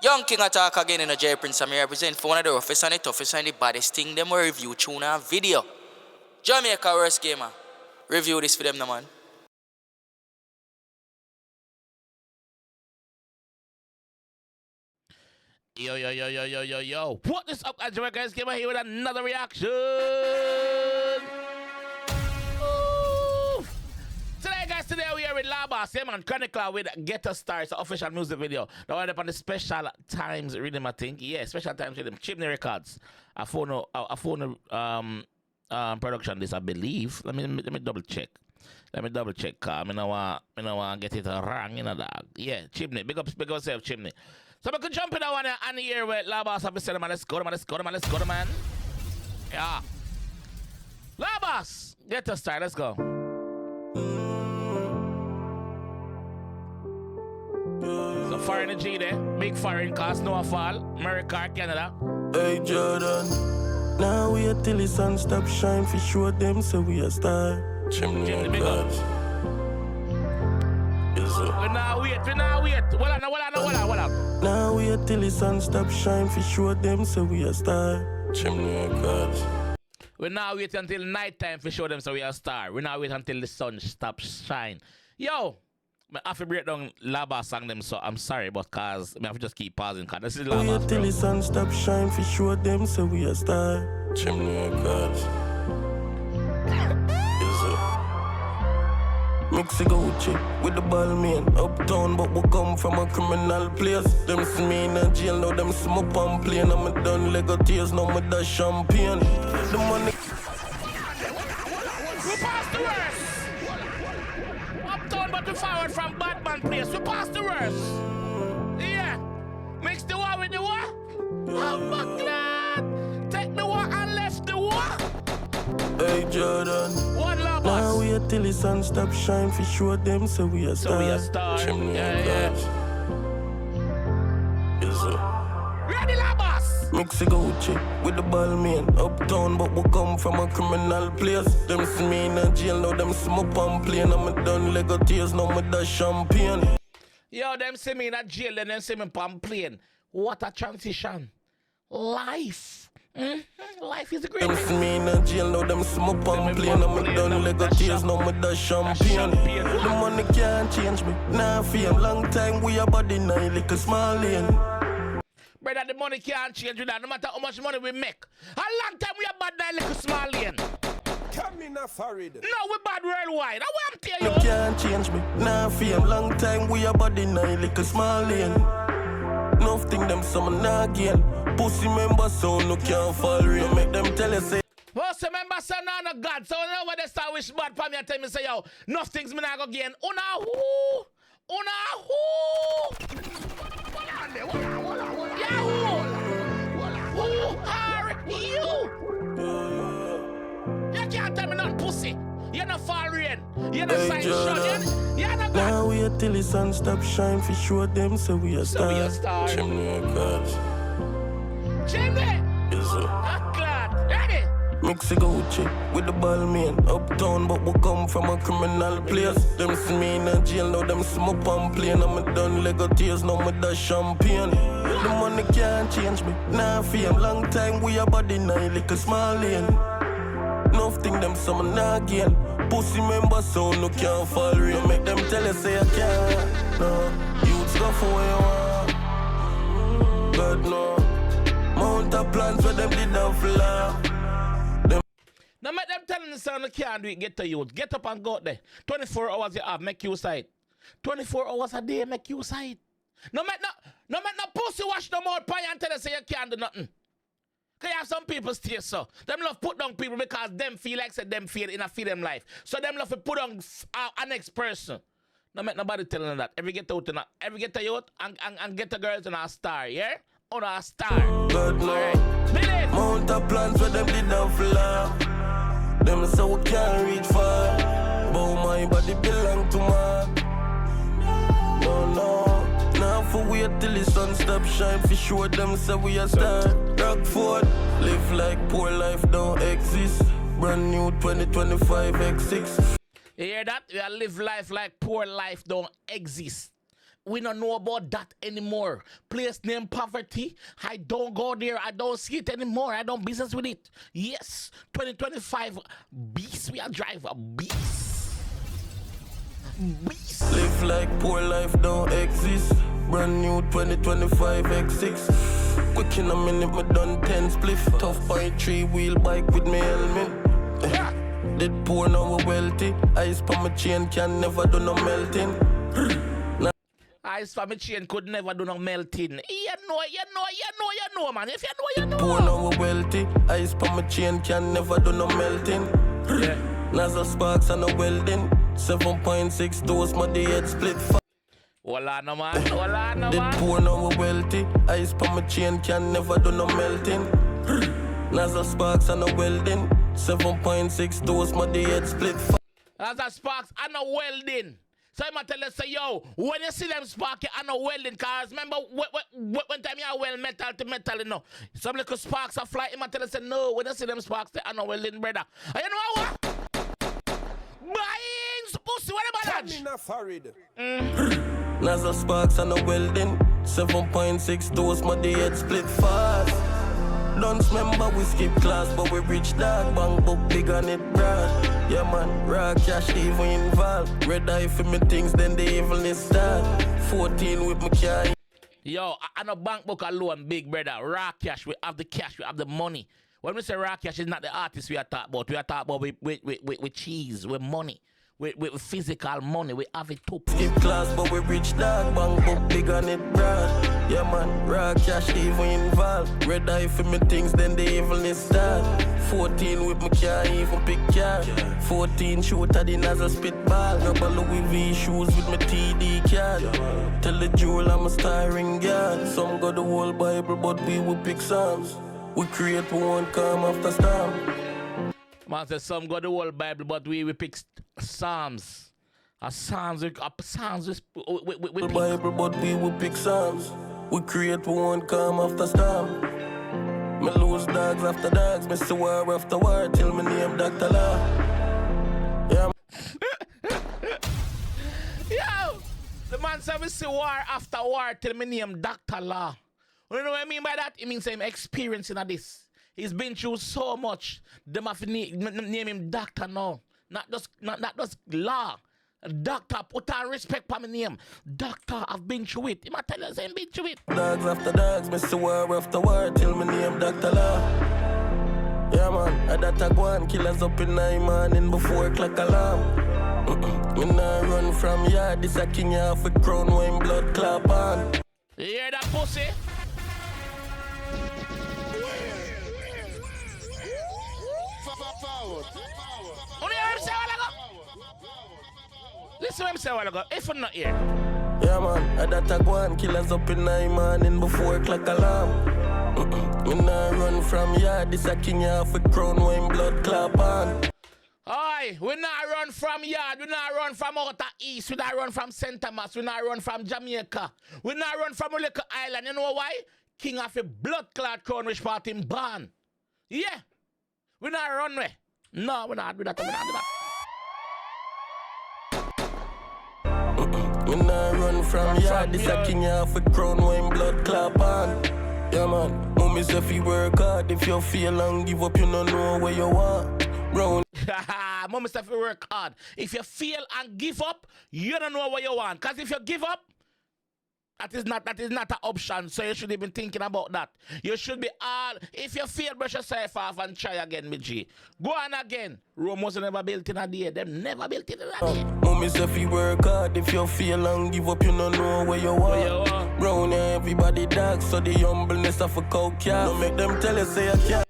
Young King attack again in a J Prince. I'm represent for one of the roughest and the toughest and the baddest thing. Them will review tune and video. Jamaica worst gamer. Review this for them, no man. Yo. What is up, JAMAICA'S gamer here with another reaction. Ooh. Today we are with 𝐑𝐄𝐀𝐂𝐓𝐈𝐎𝐍, yeah man, Chronicle with Ghetto Stars official music video. Now we're up on the Special Times rhythm, I think. Yeah, Special Times rhythm. 𝐑𝐄𝐀𝐂𝐓𝐈𝐎𝐍 Records. A phone production this, I believe. Let me double check. I don't want to get it wrong, you know, dog. Yeah, 𝐑𝐄𝐀𝐂𝐓𝐈𝐎𝐍. Big up yourself, 𝐑𝐄𝐀𝐂𝐓𝐈𝐎𝐍. So we can jump in that one and here with 𝐑𝐑𝐂𝐂𝐓𝐈𝐎𝐍, man. Let's go, man. Yeah. 𝐑𝐑𝐂𝐂𝐓𝐈𝐎𝐍, Ghetto Style, let's go. So foreign G there, big foreign cause no fall, America, Canada. Hey Jordan, now wait till the sun stop shine for show them so we a star. 𝐑𝐄𝐀𝐂𝐓𝐈𝐎𝐍, big up. We now wait. Hold on. Now wait till the sun stop shine for show them so we a star. 𝐑𝐄𝐀𝐂𝐓𝐿. We now wait until night time to show them so we are star. We now wait until the sun stops shine. Yo, I have to break down 𝐑𝐂𝐶 song them, so I'm sorry, but cause I have to just keep pausing cause this is 𝐑𝐂𝐶. Wait till the sun stop shine for show them so we a star. 𝐑𝐄𝐀𝐂𝐓𝐿. Mix it Gucci with the ball man. Uptown, but we come from a criminal place. Them see me in a jail, now them see my pump plane. I'm a done Lego tears, now me dash champagne. The money. We pass the worst. Uptown, but we forward from Batman place. We pass the worst. Yeah. Mix the war with the war. I'm glad. Take the war and left the war. Hey Jordan, One love now us. wait till the sun stop shine for show them so we a star. So we a star. Yeah. Ready, 𝐑𝐂𝐶. Mix it Gucci with the ball man. Uptown, but we come from a criminal place. Them see me in a jail, now them see my pump plane. I'm a done Lego tears, now me dash champagne. Yo, them see me in a jail, then them see me on plane. What a transition. Life. Life is great. Them see me in a jail, now them see my pump plane. I'm a done Lego tears, now me dash champagne. The money can't change me, nah fame. Long time we a body nine like a small lane. Brother, the money can't change with that, no matter how much money we make. A long time we are bad now, like a small lane. Come in a farid. No, we bad worldwide. That's what I'm telling You you. can't change me, nah fame. Long time we a body nine like a small lane. Nothing them some nah gain. Pussy member so no can't fall real. Make them tell you say. Well, remember, son, no God. So whenever they start wish bad for me, I tell me, say, yo, nothing's me not go gain. Una who? Yeah, who are you? You can't tell me nothing, pussy. You're not fall rain. You're not Hey, sign Jordan. shot. You're not God. Now wait till the sun stop shine for show them so we a So we a star. star. 𝐑𝐄𝐂𝐓𝐿. Jimmy, I'm glad. Ready? Mix it Gucci with the ball man. Uptown, but we come from a criminal place. Them see me in a jail, now them see my pump plane. I'm a done Lego tears, now me dash champagne. The money can't change me, nah fame. Long time we a body nine like a small lane. Nothing them some nah gain. Pussy member so no can't fall real. Make them tell you say I can't. No, youths go for where you want. God no, mount of plans where them did not fly. Now make them telling the son you can't do it, get to youth. Get up and go out there. 24 hours you have, make you sight. 24 hours a day, make you sight. No make no pussy wash no more pie and tell us say you can't do nothing. Cause you have some people stay so. Them love put down people because them feel like said them feel in a feel them life. So them love to put down a next person. No make nobody telling them that. Every get to youth and get the girls on a star, yeah? On a star. God no, Alright. Believe. mount of plans where them did not fly. Them say we can't reach far. But my body belong to my. No. Now for wait till the sun stop shine for sure them say we a star. Rockford, live like poor life don't exist. Brand new 2025 X6. You hear that? We live life like poor life don't exist. We don't know about that anymore. Place name poverty. I don't go there. I don't see it anymore. I don't business with it. Yes, 2025 beast. We are driver beast. Beast. Live like poor life don't exist. Brand new 2025 X6. Quick in a minute, me done 10 spliff. Tough by 3-wheel bike with me helmet. Yeah. Dead poor now we wealthy. Ice pa my chain can never do no melting. Ice for my chain could never do no melting. You know, man. If you know. Poor now we wealthy. Ice pa my chain can never do no melting. Yeah. NASA sparks and no welding. 7.6 dose, my day head split. Wala no man. Dead poor now we wealthy. Ice pa my chain can never do no melting. NASA sparks and no welding. 7.6 dose, my day head split. NASA sparks and no welding. So I'm tell you, say, yo, when you see them sparking and no welding, cause remember when time you weld metal to metal, you know, some little sparks are flying. I'm tell you, say, no, when you see them sparks, they are no welding, brother. And you know what? Buying pussy, what about that? NASA sparks and no welding. 7.6 dose, my day head split fast. Don't remember we skip class, but we rich dog. Bang book big on it broad. Yeah man, raw cash even involved. Red eye for me things, then the evilness start. 14 with my car. Yo, I know bank book alone, big brother. Raw cash, we have the cash, we have the money. When we say raw cash, it's not the artist we are talking about. We are talking about with cheese, with money. With physical money, we have it too. Skip class, but we rich dog. Bang book big on it broad. Yeah man, raw cash even involved. Red eye for me things, then the evilness start. 14 with my car, even pick car. 14 shoot at the NASA spitball. Rubber Louis V shoes with my TD card. Tell the jewel I'm a starring guard. Some got the whole Bible, but we will pick Psalms. We create we won't come after storm. Man says some got the whole Bible, but we pick Psalms. Psalms with Bible, but we will pick Psalms. We create we won't come after storm. Me lose dogs after dogs, me see war after war, till me name Dr. Law. Yeah. Yo! The man said we see war after war, till me name Dr. Law. You know what I mean by that? It means I'm experiencing this. He's been through so much. Them have to name him Doctor now. Not just Law. Doctor, put on respect for my name. Doctor, I've been through it. He might tell us I've been through it. Dogs after dogs, me see war after war, till me name Dr. Law. Yeah man, I that a go on, killers up in 9 morning before clock alarm. Me nah run from yard, this a king off with crown wine blood clap on. You hear that pussy? Listen what I'm saying a while ago. If I'm not here. Yeah man, I that a go on, killers up in 9 morning before clock alarm. Me nah run from yard, this a king off with crown wine blood clap on. Aye, we not run from yard, we not run from outer east, we not run from St. Thomas, we not run from Jamaica, we not run from a little island. You know why? King of a blood clot crown which part him born. Yeah. We not run way. No, we not do that. We not do that. Me nah run from yard, this a king off with crown wine blood clap on. Yeah man, mommy say if you work hard, if you feel and give up, you don't know where you want. Round. Mommy say if you work hard, if you feel and give up, you don't know what you want. Cause if you give up, that is not an option. So you should have been thinking about that. You should be all. If you fail, brush yourself off and try again, me G. Go on again. Rome was never built in a day. Them never built in a day. Mommy say if you work hard, if you fail and give up, you don't know where you want. Round here, everybody dog, so the humbleness of a cow calf. Don't make them tell you say you can't.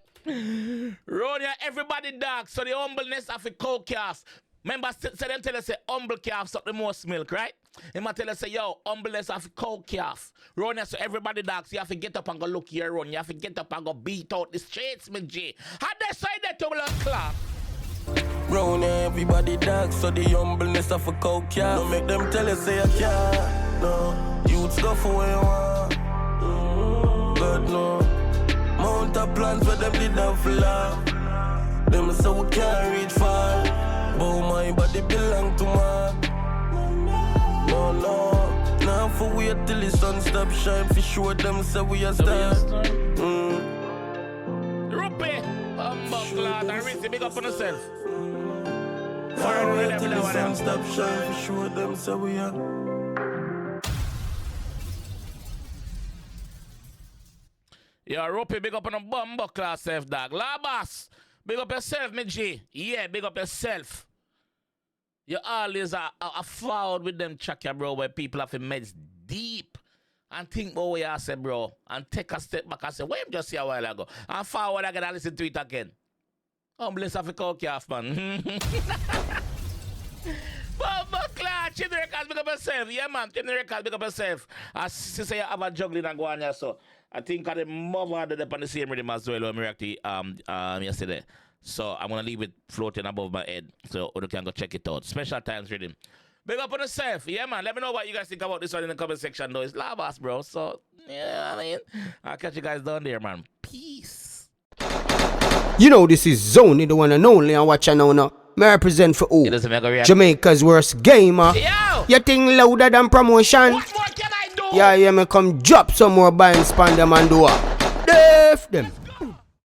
Round here, everybody dog, so the humbleness of a cow calf. Remember, say them tell us say humble calf suck the most milk, right? They might tell us say, yo, humbleness of cow calf. Run here, so everybody dogs, you have to get up and go look your run. You have to get up and go beat out the streets, me G. How they say that to blood clot? Round here, everybody dog, so the humbleness of a cow calf. Don't make them tell you say you can't. No, youths go for where you want. God no. Mount up plans where them did not fly. Them say we can't reach far. But my body belong to man. No, Now for wait till the sun stop shine, for sure them say we a star. Rupe, Bumbleclad, and Rizzy, big up on yourself. Now wait till the sun stop shine, for sure them say we a. Yo, Rupe, big up on the Bumbleclad self, dog. Labas, big up yourself, me G. Yeah, big up yourself. You always are forward with them chaka, bro, where people have to meds deep and think about what you say, bro, and take a step back and say, what you just see a while ago? And forward again and listen to it again. Bless of a 𝐑𝐂𝐂𝐓, man. Bumbleclad, Chimney Records, big up yourself. Yeah, man, Chimney Records, big up yourself. As say you have a juggling and go on here, so I think the mother did up on the same rhythm as well when we reacted yesterday. So I'm gonna leave it floating above my head so you can go check it out. Special times rhythm. Big up on yourself. Yeah, man. Let me know what you guys think about this one in the comment section, though. It's Labas, bro. So, yeah, I mean, I'll catch you guys down there, man. Peace. You know this is Zone, the one and only, and watch now. May I represent for who? Jamaica's worst gamer. Yo! You think louder than promotion? What more can I do? Yeah, me come drop some more buying span them and do what? Def them.